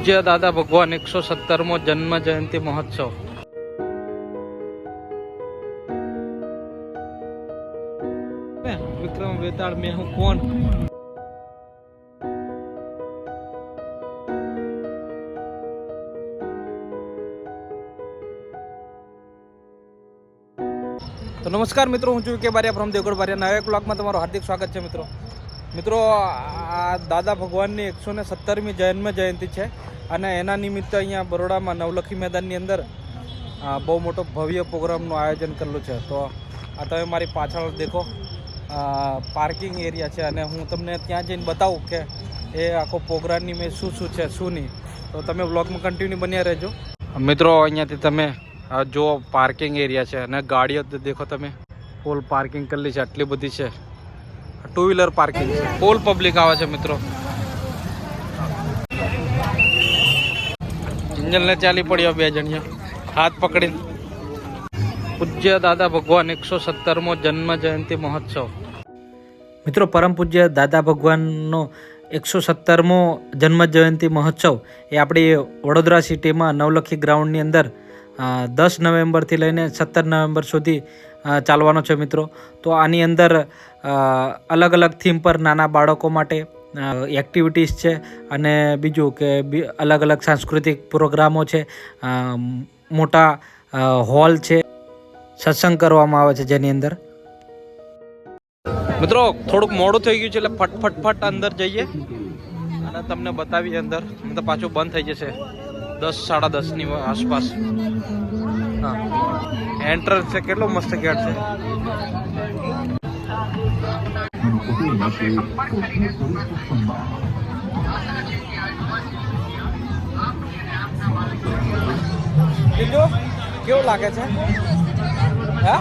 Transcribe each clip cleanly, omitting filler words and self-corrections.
પૂજ્ય દાદા ભગવાન 117મો જન્મ જયંતિ મહોત્સવ। विक्रम वेताल में हूँ कौन। तो नमस्कार मित्रों, हूँ के बारिया फ्रॉम देवगढ़ बारिया नवा एक ब्लॉग में तमाરું हार्दिक स्वागत है। મિત્રો આ દાદા ભગવાનની 117મી જન્મ જયંતિ છે અને એના નિમિત્તે અહીંયા બરોડામાં નવલખી મેદાનની અંદર બહુ મોટો ભવ્ય પ્રોગ્રામનું આયોજન કરેલું છે। તો આ તમે મારી પાછળ દેખો પાર્કિંગ એરિયા છે અને હું તમને ત્યાં જઈને બતાવું કે એ આખો પ્રોગ્રામની મેં શું શું છે શું નહીં। તો તમે વ્લોગમાં કન્ટિન્યુ બન્યા રહેજો। મિત્રો અહીંયાથી તમે જો પાર્કિંગ એરિયા છે અને ગાડીઓ દેખો તમે ફૂલ પાર્કિંગ કરેલી છે, આટલી બધી છે। टू व्हीलर पार्किंग फूल पब्लिक आवे छे मित्रों। इंजन ने चाली पड़ियो बे जणिया हाथ पकड़ी। पूज्य दादा भगवान 117मो जन्म जयंति महोत्सव। मित्रों परम पूज्य दादा भगवान नो 117मो जन्म जयंति महोत्सव ए आपणी वडोदरा सिटी में नवलखी ग्राउंड अंदर 10 नवेम्बर थी लईने 17 नवेम्बर सुधी चालवानो छे मित्रों। तो आनी अंदर अलग अलग थीम पर नाना बाळको माटे एक्टिविटीज छे अने बीजू के अलग अलग सांस्कृतिक प्रोग्रामो छे। मोटा हॉल छे, सत्संग करवामां आवे छे जेनी अंदर। मित्रों थोड़ुंक मोडुं थई गयुं छे એટલે फट अंदर जईए અને તમને બતાવીએ અંદર। તો પાછું બંધ થઈ જશે 10 સાડા 10 ની આસપાસ। હા एंट्रंस છે, કેટલો મસ્ત ગેટ છે। બીજો કેવું લાગે છે? હા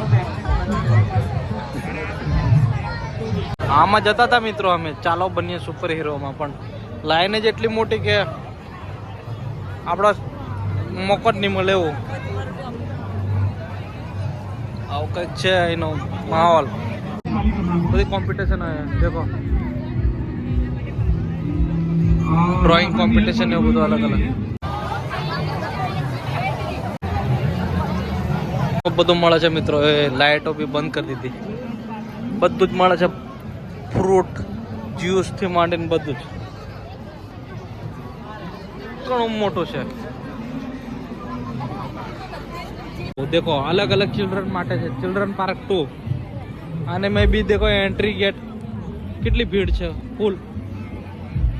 આમાં જતા હતા મિત્રો અમે, ચાલો બનીએ સુપર હીરોમાં, પણ લાઈન જ એટલી મોટી કે આપણા મોકો જ નહીં મળે એવું। આવું કંઈક છે એનો માહોલ। બધી કોમ્પિટિશન है देखो, ड्राइंग कॉम्पिटिशन है બધું अलग अलग બધું મળે છે મિત્રો। એ લાઇટો બી બંધ કરી દીધી, બધું જ મળે છે, ફ્રૂટ જ્યુસ થી માંડીને બધું જ ઘણું મોટું છે। देखो अलग अलग चिल्ड्रन माटे है, चिल्ड्रन पार्क 2 आने में भी देखो एंट्री गेट कितनी भीड़ है फूल।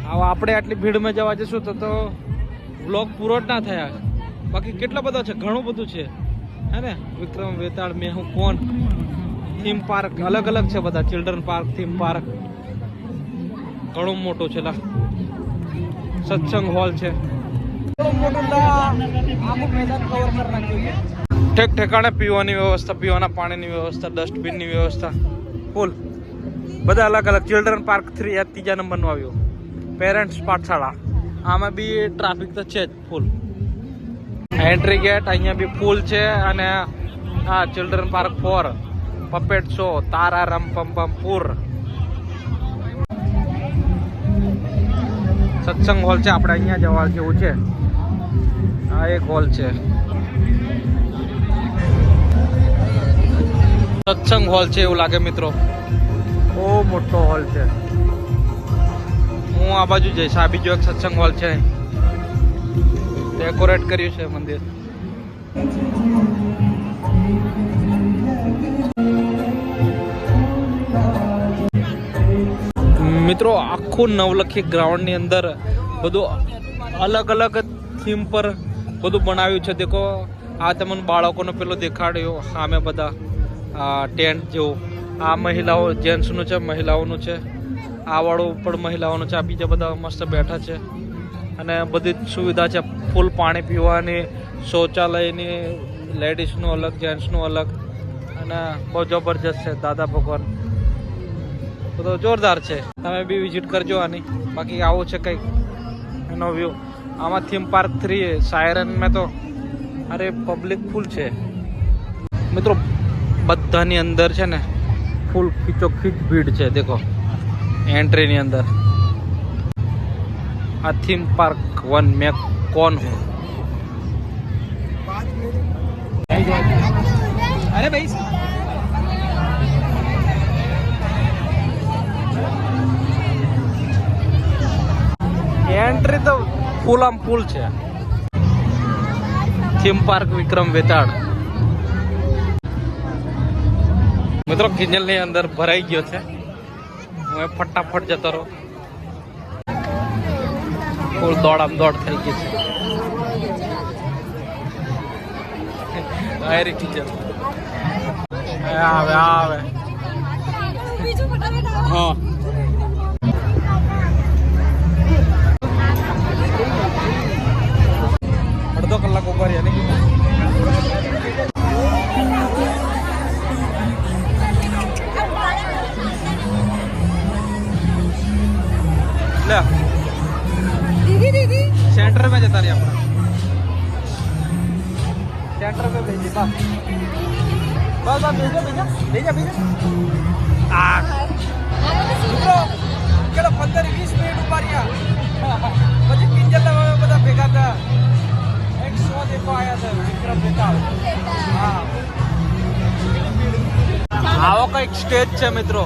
अब आपणे आटली भीड़ में जवा जशुं तो व्लॉग पूरो ज ना थया, बाकी केटला बधा छे, घणुं बधुं छे है ने। विक्रम वेताल में हूँ कौन थीम पार्क अलग अलग छे बधा, चिल्ड्रन पार्क थीम पार्क घणुं मोटुं छे। ला सत्संग हॉल छे, ठेक ठेकाणे पीवानी व्यवस्था, पीवाना पानी व्यवस्था, डस्टबीन व्यवस्था फूल बधा अलग अलग। चिल्ड्रन पार्क 3 आ 3 नंबर नो आव्यो। पेरेंट्स पाठशाला आमां बी ट्राफिक तो छे ज फूल। एंट्री गेट अहींया बी फूल छे अने आ चिल्ड्रन पार्क 4 पपेट शो, तारा रम पम पम पूर। सत्संग हॉल छे, आपणे अहींया जवा जेवुं छे। आ एक हॉल छे, सत्संग हॉल છે એવું લાગે મિત્રો। બહુ મોટો હોલ છે। હું આ બાજુ જઈશ, આ બીજો એક સત્સંગ હોલ છે, ડેકોરેટ કર્યું છે મંદિર। મિત્રો આખું નવલખી ગ્રાઉન્ડ ની અંદર બધું અલગ અલગ થીમ પર બધું બનાવ્યું છે। દેખો આ તમને બાળકોનો પેલો દેખાડ્યો સામે બધા ટેન્ટ જેવું, આ મહિલાઓ જેન્ટ્સનું છે, મહિલાઓનું છે, આ વાળું ઉપર મહિલાઓનું છે, આ બીજા બધા મસ્ત બેઠા છે અને બધી સુવિધા છે, ફૂલ પાણી પીવાની, શૌચાલયની, લેડીઝનું અલગ, જેન્ટ્સનું અલગ અને બહુ જબરજસ્ત છે। દાદા ભગવાન બધો જોરદાર છે, તમે બી વિઝિટ કરજો આની। બાકી આવું છે કંઈક એનો વ્યૂ। આમાં થીમ પાર્ક 3 સાયરન મેં તો અરે પબ્લિક ફૂલ છે મિત્રો। બધાની અંદર છે ને ફૂલ ખીચો ખીચ ભીડ છે। દેખો एंट्री नी अंदर આ થીમ પાર્ક 1 में कौन हूँ। अरे भाई एंट्री तो फूल आम फूल है। थीम पार्क विक्रम वेताड़ मित्रों किंजल ने अंदर भराई गयो छे। मैं फटाफट जतो रहो फूल दौड़ाम दौड़ थई गई छे। आयरी किंजल आवे आवे हाँ अर्धो कलाक ऊपर यानी कि दीदी सेंटर में जता रही अपना सेंटर में भेजी बस बस बस भेजा भेजा भेजा भेजा મિત્રો કેટલા 15-20 મિનિટ ઉપર રહ્યા પછી કિંજલ બધા ભેગા હતા એક શો દેખો આયા હતા વિક્રમ વેતાળ હા આવો કઈક સ્ટેજ છે મિત્રો।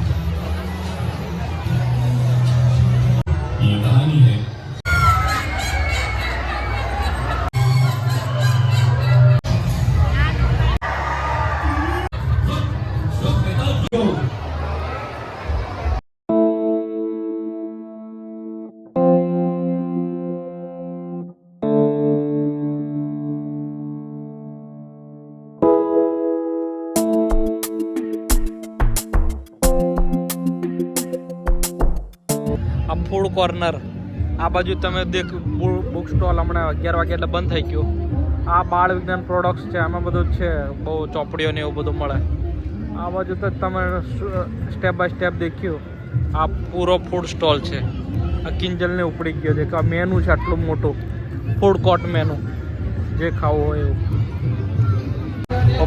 આ ફૂડ કોર્નર આ બાજુ તમે દેખ બુક સ્ટોલ હમણાં 11 વાગે એટલે બંધ થઈ ગયો। આ બાળ વિજ્ઞાન પ્રોડક્ટ્સ છે આમાં બધું છે બહુ ચોપડીઓ ને એવું બધું મળે। આ બાજુ તો તમે સ્ટેપ બાય સ્ટેપ દેખ્યું આ પૂરો ફૂડ સ્ટોલ છે। આ કિંજલને ઉપડી ગયો છે કે આ મેનુ છે આટલું મોટું ફૂડ કોર્ટ મેનુ જે ખાવું હોય એવું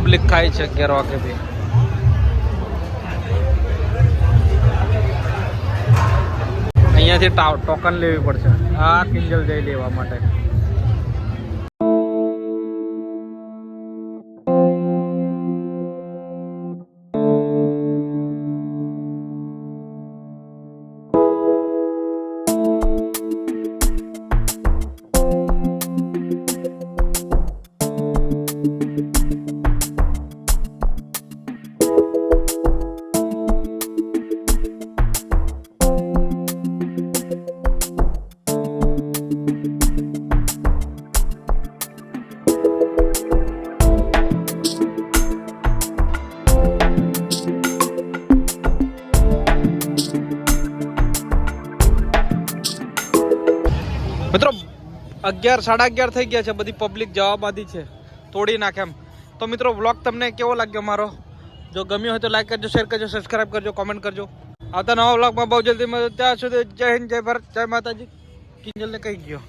પબ્લિક ખાય છે 11 વાગે બી। અહીંયાથી ટોકન લેવી પડશે આ કિંજલ જઈ લેવા માટે। મિત્રો 11-11:30 થઈ ગયા છે બધી પબ્લિક જવા બાદી છે તોડી નાખે એમ। તો મિત્રો વ્લોગ તમને કેવો લાગ્યો મારો જો ગમ્યો હોય તો લાઈક કરજો શેર કરજો સબસ્ક્રાઇબ કરજો કોમેન્ટ કરજો। આવતા નવા વ્લોગમાં બહુ જલ્દી મળે ત્યાં સુધી જય હિન્દ જય ભારત જય માતાજી। કિંજલને કહી ગયો।